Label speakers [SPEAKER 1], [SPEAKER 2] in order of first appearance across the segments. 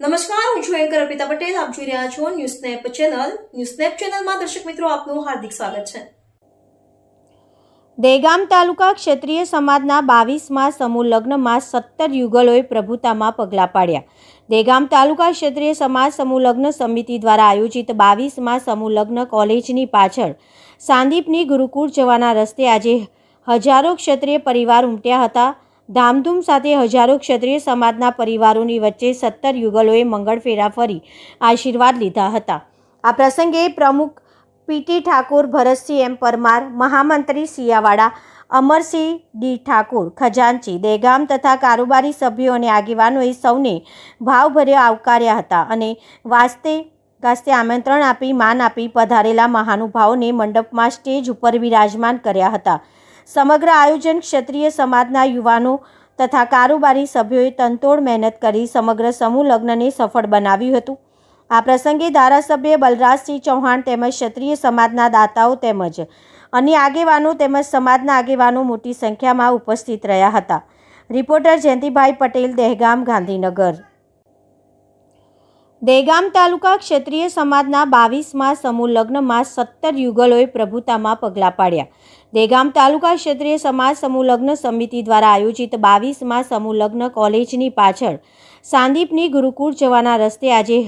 [SPEAKER 1] નમસ્કાર, હું છું એન્કર અર્પિતા પટેલ. આપ જોઈ રહ્યા છો news snap channel. News snap ચેનલમાં દર્શક મિત્રો આપનું હાર્દિક સ્વાગત છે.
[SPEAKER 2] દહેગામ તાલુકા ક્ષત્રિય સમાજના 22મા સમૂહ લગ્નમાં 17 યુગલોએ પ્રભુતામાં પગલાં પાડ્યા. દહેગામ તાલુકા ક્ષત્રિય સમાજ સમૂહ લગ્ન સમિતિ દ્વારા આયોજિત 22મા સમૂહ લગ્ન કોલેજની પાછળ સાંદીપની ગુરુકુળ જવાના રસ્તે આજે હજારો ક્ષત્રિય પરિવાર ઉમટ્યા હતા. ધામધૂમ સાથે હજારો ક્ષત્રિય સમાજના પરિવારોની વચ્ચે 17 યુગલોએ મંગળફેરા ફરી આશીર્વાદ લીધા હતા. આ પ્રસંગે પ્રમુખ પીટી ઠાકોર, ભરતસિંહ એમ પરમાર, મહામંત્રી સિયાવાડા, અમરસિંહ ડી ઠાકોર, ખજાનચી દહેગામ તથા કારોબારી સભ્યો અને આગેવાનોએ સૌને ભાવભર્યા આવકાર્યા હતા અને વાસ્તે આમંત્રણ આપી માન આપી પધારેલા મહાનુભાવોને મંડપમાં સ્ટેજ ઉપર બિરાજમાન કર્યા હતા. સમગ્ર આયોજન ક્ષત્રિય સમાજના યુવાનો તથા કારોબારી સભ્યોએ તનતોડ મહેનત કરી સમગ્ર સમૂહ લગ્નને સફળ બનાવ્યું હતું. આ પ્રસંગે ધારાસભ્ય બલરાજસિંહ ચૌહાણ તેમજ ક્ષત્રિય સમાજના દાતાઓ તેમજ અન્ય આગેવાનો તેમજ સમાજના આગેવાનો મોટી સંખ્યામાં ઉપસ્થિત રહ્યા હતા. રિપોર્ટર જયંતિભાઈ પટેલ, દહેગામ, ગાંધીનગર. દહેગામ તાલુકા ક્ષત્રિય સમાજના 22મા સમૂહ લગ્નમાં 17 યુગલોએ પ્રભુતામાં પગલાં પાડ્યા. દહેગામ તાલુકા ક્ષત્રિય સમાજ સમૂહ લગ્ન સમિતિ દ્વારા આયોજિત 22મા સમૂહ લગ્ન કોલેજની પાછળ સાંદીપની ગુરુકુળ જવાના રસ્તે આજે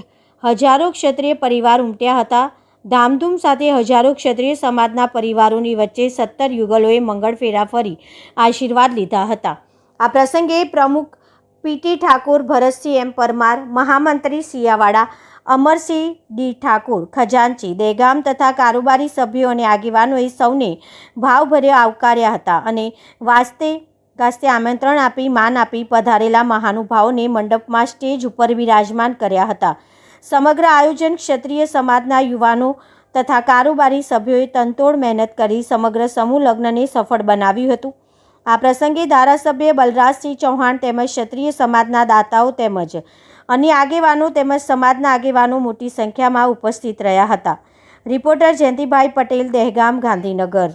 [SPEAKER 2] હજારો ક્ષત્રિય પરિવાર ઉમટ્યા હતા. ધામધૂમ સાથે હજારો ક્ષત્રિય સમાજના પરિવારોની વચ્ચે 17 યુગલોએ મંગળફેરા ફરી આશીર્વાદ લીધા હતા. આ પ્રસંગે પ્રમુખ પીટી ઠાકોર, ભરતસિંહ એમ પરમાર, મહામંત્રી સિયાવાડા, અમરસિંહ ડી ઠાકોર, ખજાનચી દહેગામ તથા કારોબારી સભ્યો અને આગેવાનોએ સૌને ભાવભર્યા આવકાર્યા હતા અને વાસ્તે આમંત્રણ આપી માન આપી પધારેલા મહાનુભાવોને મંડપમાં સ્ટેજ ઉપર બિરાજમાન કર્યા હતા. સમગ્ર આયોજન ક્ષત્રિય સમાજના યુવાનો તથા કારોબારી સભ્યોએ તનતોડ મહેનત કરી સમગ્ર સમૂહ લગ્નને સફળ બનાવ્યું હતું. આ પ્રસંગે ધારાસભ્ય બલરાજસિંહ ચૌહાણ તેમજ ક્ષત્રિય સમાજના દાતાઓ તેમજ અન્ય આગેવાનો તેમજ સમાજના આગેવાનો મોટી સંખ્યામાં ઉપસ્થિત રહ્યા હતા. રિપોર્ટર જયંતિભાઈ પટેલ, દહેગામ, ગાંધીનગર.